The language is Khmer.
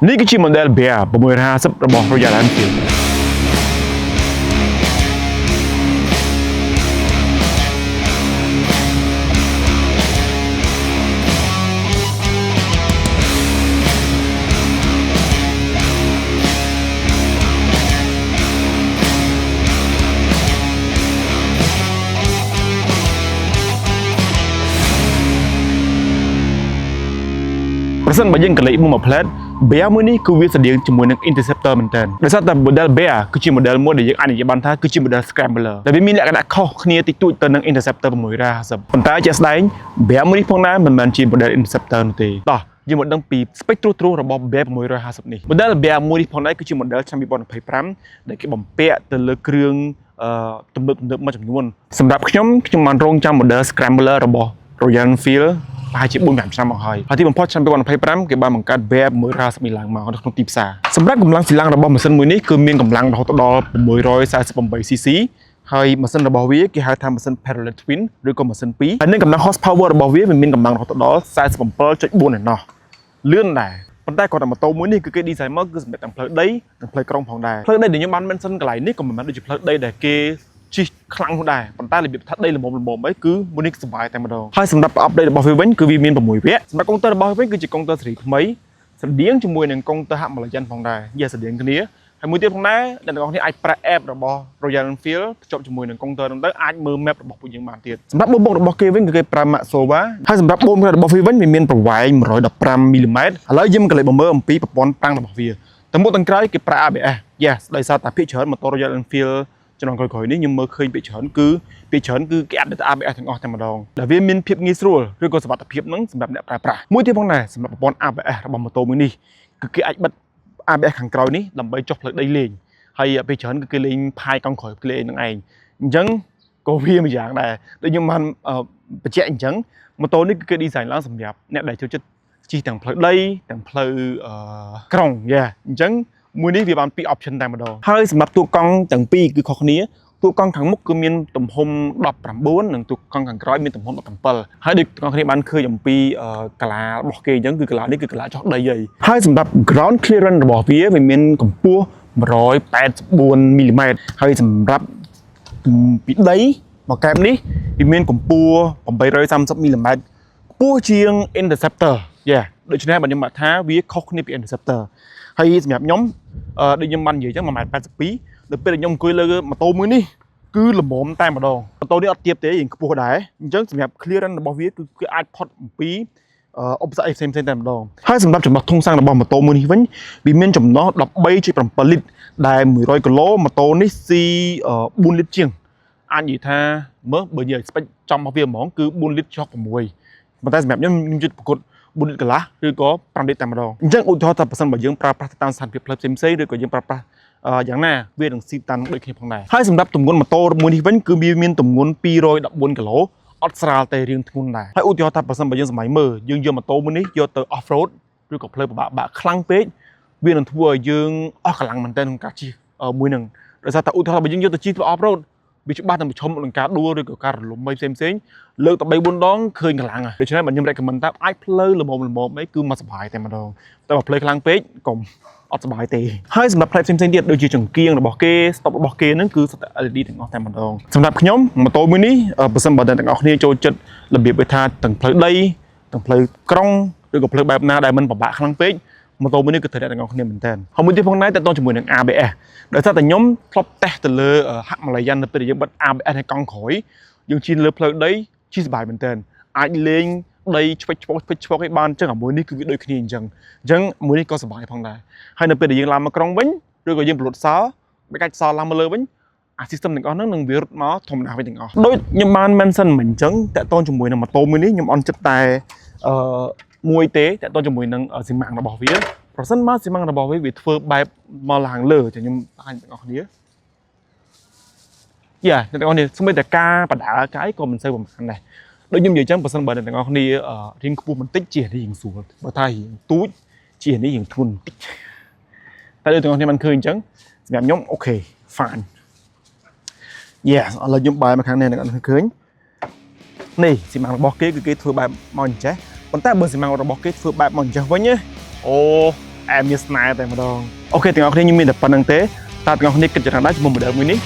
នេះគឺជា model Bear 650របស់ Royal Enfieldប្រសិនបើយើងកលេចមកផ្លែត Bear មួយនេះគឺវាស្តៀងជាមួយនឹង Interceptor មែនតើដោយសារតែ model Bear គឺជា model មួយដែលយើងអាចនិយាយបានថាគឺជា model Scrambler ដែលវាមានលក្ខណៈខុសគ្នាតិចតួចទៅនឹង Interceptor 650ប៉ុន្តែជាក់ស្ដែង Bear មួយនេះផងដែរមិនមែនជា model Interceptor នោះទេតោះយើងមកដឹងពី spec ត្រួសរបស់ Bear 650នេះ model Bear មួយនេះផងដែរគឺជា model ឆ្នាំ2025ដែលគេបំពាក់ទៅលើគ្រឿងទំនើបមួយចំនួនសម្រាប់ខ្ញុំបានរងចាំ model Scrambler របស់ Royal Enfield ប្រហែលជា 4-5 ឆ្នាំមកហើយទីបំផុតឆ្នាំ2025គេបានបង្កើត Bear 650ឡើងមកនៅក្នុងទីផ្សារសម្រាប់កម្លាំងស៊ីឡាំងរបស់ម៉ាស៊ីនមួយនេះគឺមានកម្លាំងរហូតដល់ 648cc ហើយម៉ាស៊ីនរបស់វាគេហៅថាម៉ាស៊ីន parallel twin ឬក៏ម៉ាស៊ីន2ហើយនឹងកម្លាំង horsepower របស់វាមានកម្លាំងរហូតដល់ 47.4 ឯណោះលឿនដែរប៉ុន្តែគាត់តែម៉ូតូមួយនេះគឺគេ design មកគឺសម្រាប់ទាំងផ្លូវដីនិងផ្លូវក្រុងផងដែរផ្លូវដីដែលខ្ញុំបាន mention កន្លែងនេះក៏មិនមែនដូចជាផ្លូវដីដែលគេជិះខ្លាំងនោះដែរប៉ុន្តែរបៀបថាដីល្មមអីគឺមួយនេះសុបាយតែម្ដងហើយសម្រាប់ប្រអប់ដីរបស់វាវិញគឺវាមាន6វគ្គសម្រាប់កុងទ័ររបស់វាវិញគឺជាកុងទ័រស៊េរីថ្មីស្រដៀងជាមួយនឹងកុងទ័រ Himalayan ផងដែរវាស្រដៀងគ្នាហើយមួយទៀតផងដែរដែលអ្នកនរគ្នាអាចប្រើ app របស់ Royal Enfield ភ្ជាប់ជាមួយនឹងកុងទ័រនោះទៅអាចមើល map របស់ពួកយើងបានទៀតសម្រាប់បូមរបស់គេវិញគឺគេប្រើ Max Sova ហើយសម្រាប់បូមរបស់វាវិញវាមានប្រវែង 115 មីលីម៉ែត្រឥឡូវយើងមកកលេចមើលអំពីប្រព័ន្ធប្រាំងរបស់វាទាំងមុខទាំងក្រោយគេប្រើ ABS yes ដោយសារតែភាគច្រើនម៉ូតូ Royal Enfield ចំណងក្រោយៗនេះខ្ញុំមើលឃើញភាគច្រើនគឺគេអាចដាក់ ABS ទាំងអស់តែម្ដងដែលវាមានភាពងាយស្រួលឬក៏សុវត្ថិភាពនឹងសម្រាប់អ្នកប្រើប្រាស់មួយទៀតផងដែរសម្រាប់ប្រព័ន្ធ ABS របស់ម៉ូតូមួយនេះគឺគេអាចបិទ ABS ខាងក្រោយនេះដើម្បីចុះផ្លូវដីលេងហើយពេលច្រើនគឺគេលេងផាយកង់ក្រោយគេលេងនឹងឯងអញ្ចឹងក៏វាមួយយ៉ាងដែរដូចខ្ញុំបានបញ្ជាក់អញ្ចឹងម៉ូតូនេះគឺគេ design ឡើងសម្រាប់អ្នកដែលចូលចិត្តជិះទាំងផ្លូវដីទាំងផ្លូវក្រុងអញ្ចឹងមួយនេះវាបានពីរ option តែម្ដងហើយសម្រាប់តួកង់ទាំងពីរគឺខុសគ្នាតួកង់ខាងមុខគឺមានទំហំ19និងតួកង់ខាងក្រោយមានទំហំ17ហើយដូចអ្នកគ្នាបានឃើញអំពីកាឡារបស់គេអញ្ចឹងគឺកាឡានេះគឺកាឡាចុះដីហើយសម្រាប់ ground clearance របស់វាមានកម្ពស់184មីលីម៉ែត្រហើយសម្រាប់ពីដីមកកែបនេះវាមានកម្ពស់830មីលីម៉ែត្រខ្ពស់ជាង Interceptor ដូច្នេះបើខ្ញុំបាក់ថាវាខុសគ្នាពី Interceptor ហើយសម្រាប់ខ្ញុំដូចខ្ញុំបាននិយាយចឹង 1.82 ម៉ែត្រដល់ពេលខ្ញុំអង្គុយលើម៉ូតូមួយនេះគឺល្មមតែម្ដងម៉ូតូនេះអត់ទាបទេយើងខ្ពស់ដែរអញ្ចឹងសម្រាប់ clearance របស់វាគឺអាចផុតអំពីឧបសគ្គផ្សេងៗតែម្ដងហើយសម្រាប់ចំណុះធុងសាំងរបស់ម៉ូតូមួយនេះវិញវាមានចំណុះ 13.7 លីត្រដែល100គីឡូម៉ូតូនេះស៊ី4លីត្រជាងអាចនិយាយថាមើលបើនិយាយ spec ចំរបស់វាហ្មងគឺ4លីត្រចុះ6ប៉ុន្តែសម្រាប់ខ្ញុំជិតប្រកួត4លីត្រកន្លះឬក៏5លីត្រតែម្ដងអញ្ចឹងឧទាហរណ៍ថាបើសិនបើយើងប្រើប្រាស់តាមស្ថានភាពផ្លូវផ្សេងៗឬក៏យើងប្រើប្រាស់យ៉ាងណាវានឹងស៊ីតាន់ដូចគ្នាផងដែរហើយសម្រាប់ទម្ងន់ម៉ូតូមួយនេះវិញគឺវាមានទម្ងន់214គីឡូអត់ស្រាលតែរៀងធ្ងន់ដែរហើយឧទាហរណ៍ថាបើសិនបើយើងសម័យមើលយើងយកម៉ូតូមួយនេះយកទៅ off road ឬក៏ផ្លូវពិបាកខ្លាំងពេកវានឹងធ្វើឲ្យយើងអស់កម្លាំងមែនទែនក្នុងការជិះមួយនឹងដោយសារតែឧទាហរណ៍បើយើងយកទៅជិះទៅ off road វាច្បាស់តែប្រឈមនឹងការដួលឬក៏ការរលំផ្សេងលើកទៅ 3-4 ដងឃើញកម្លាំងហើយដូច្នេះខ្ញុំ recommend ថាអាចផ្លូវល្មមអីគឺមកសុបាយតែម្ដងតែបើផ្លូវខ្លាំងពេកកុំអត់សុបាយទេហើយសម្រាប់ផ្លែផ្សេងៗទៀតដូចជាចង្គៀងរបស់គេ stop របស់គេហ្នឹងគឺសុទ្ធតែ LED ទាំងអស់តែម្ដងសម្រាប់ខ្ញុំម៉ូតូមួយនេះបើសិនបើទាំងអស់គ្នាចូលចិត្តរបៀបវាថាទាំងផ្លូវដីទាំងផ្លូវក្រុងឬក៏ផ្លូវបែបណាដែលមិនពិបាកខ្លាំងពេកម៉ូតូមួយនេះគឺត្រូវទាំងអស់គ្នាមែនតើហើយមួយទៀតផងដែរតើតជាមួយនឹង ABS ដោយសារតែខ្ញុំធ្លាប់តេស្តទៅលើ Himalayan នៅពេលយើងបិទ ABS ឲ្យកង់ក្រោយយើងជិះលើផ្លូវដីជិះសប្បាយមែនតើអាចលេងដីឆ្វិចឆ្វុកឲ្យបានអញ្ចឹងអាមួយនេះគឺវាដូចគ្នាអញ្ចឹងមួយនេះក៏សប្បាយផងដែរហើយនៅពេលដែលយើងឡើងមកក្រុងវិញឬក៏យើងប្រឡូតសល់មិនកាច់សល់ឡើងមកលើវិញអា system ទាំងអស់ហ្នឹងនឹងវារត់មកធម្មតាវិញទាំងអស់ដូចខ្ញុំបាន mention មិញអញ្ចឹងតើតជាមួយនឹងម៉ូតូមួយនេះខ្ញុំអន់ចិត្តតែមួយទេតើតជាមួយនឹងស៊ីម៉ាំងរបស់វាប្រសិនមកស៊ីម៉ាំងរបស់វាធ្វើបែបមកឡើងលើចាំខ្ញុំបង្ហាញទាំងអស់គ្នាអ្នកទាំងអស់គ្នាស្មើតែការបដាកាយក៏មិនសូវប្រហែលដែរដូចខ្ញុំនិយាយចឹងបើសិនបើអ្នកទាំងអស់គ្នារៀងខ្ពស់បន្តិចជារៀងស្រួលបើថារៀងទូចជានេះរៀងធ្ងន់បន្តិចតែដូចទាំងអស់គ្នាបានឃើញអញ្ចឹងសម្រាប់ខ្ញុំអូខេ fine ឥឡូវខ្ញុំបែរមកខាងនេះអ្នកទាំងអស់គ្នាឃើញនេះស៊ីម៉ាំងរបស់គេគឺគេធ្វើបែបមកអញ្ចេះប៉ុន្តែបើស៊ីម៉ាំងរបស់គេធ្វើបែបមកអញ្ចឹងវិញអូ แอมมีสไนแต่มาดองโอเคถึงเอาคนนี้ยังมีแต่ปันนังเต้ตาถึงเอาคนนี้กิจการได้ชั่วโมงเดิมมือนี้